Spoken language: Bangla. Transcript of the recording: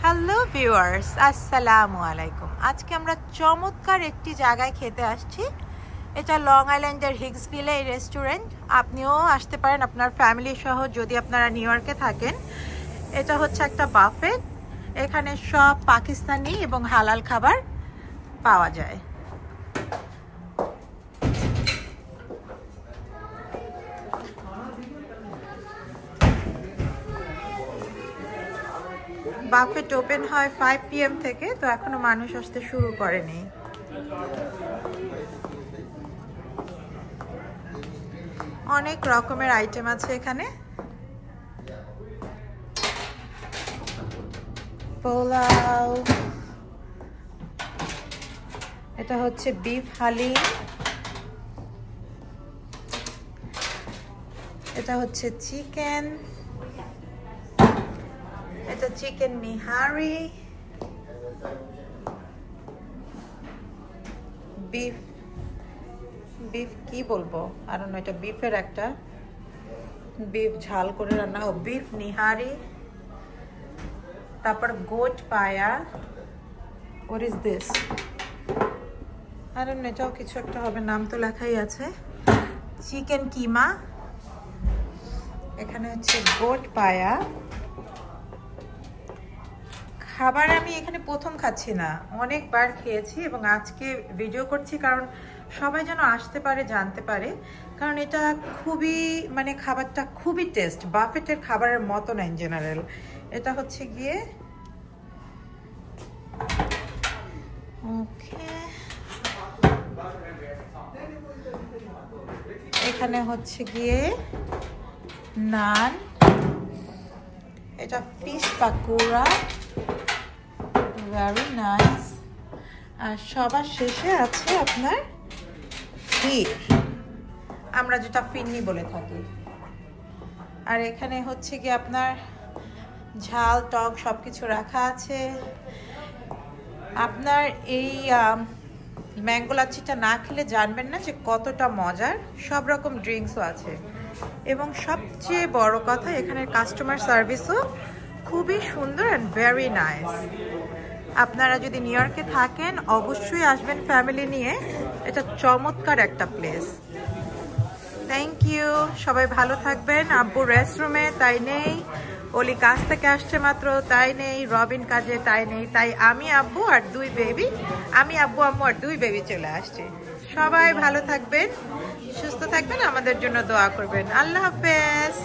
হ্যালো ভিউয়ার্স, আসসালামু আলাইকুম। আজকে আমরা চমৎকার একটি জায়গায় খেতে আসছি। এটা লং আইল্যান্ডের হিগসভিলে এই রেস্টুরেন্ট। আপনিও আসতে পারেন আপনার ফ্যামিলি সহ যদি আপনারা নিউ ইয়র্কে থাকেন। এটা হচ্ছে একটা বাফেট। এখানে সব পাকিস্তানি এবং হালাল খাবার পাওয়া যায়। বাফেট ওপেন হয় 5 PM থেকে, তো এখনো মানুষ আসতে শুরু করেনি। অনেক রকমের আইটেম আছে এখানে। পোলাও, এটা হচ্ছে বিফ হালিম, এটা হচ্ছে চিকেন, এটা চিকেন নিহারি, বিফ কি বলবো আর এটা বিফের একটা বিফ ঝাল করে রান্না, বিফ নিহারি। তারপর গোট পায়া, হোয়াট ইজ দিস, আর এটাও কিছু একটা হবে, নাম তো লেখাই আছে। চিকেন কিমা, এখানে হচ্ছে গোট পায়া। খাবার আমি এখানে প্রথম খাচ্ছি না, অনেকবার খেয়েছি এবং আজকে ভিডিও করছি কারণ সবাই যেন আসতে পারে, জানতে পারে, কারণ এটা খুবই খাবারটা খুবই টেস্ট, বাফেটের খাবারের মতো না ইন জেনারেল। এটা হচ্ছে গিয়ে ওকে, এখানে হচ্ছে গিয়ে নান, এটা ফিশ পাকুড়া, ভেরি নাইস। আর সবার শেষে আছে আপনার ক্ষীর, আমরা যেটা ফিন্নি বলে থাকি। আর এখানে হচ্ছে কি আপনার ঝাল টক সবকিছু রাখা আছে। আপনার এই ম্যাঙ্গো লাচ্ছিটা না খেলে জানবেন না যে কতটা মজার। সব রকম ড্রিঙ্কসও আছে এবং সবচেয়ে বড় কথা এখানের কাস্টমার সার্ভিসও খুবই সুন্দর অ্যান্ড ভেরি নাইস। আপনারা যদি নিউ ইয়র্কে থাকেন অবশ্যই আসবেন ফ্যামিলি নিয়ে, এটা চমৎকার একটা প্লেস। থ্যাংক ইউ, সবাই ভালো থাকবেন। আব্বু রেস্টরুমে তাই নেই, অলি কাজ থেকে আসছে মাত্র তাই নেই, রবিন কাজে তাই নেই, তাই আমি আব্বু আর দুই বেবি, আমি আব্বু আম্মু আর দুই বেবি চলে আসছে। সবাই ভালো থাকবেন, সুস্থ থাকবেন, আমাদের জন্য দোয়া করবেন। আল্লাহ হাফেজ।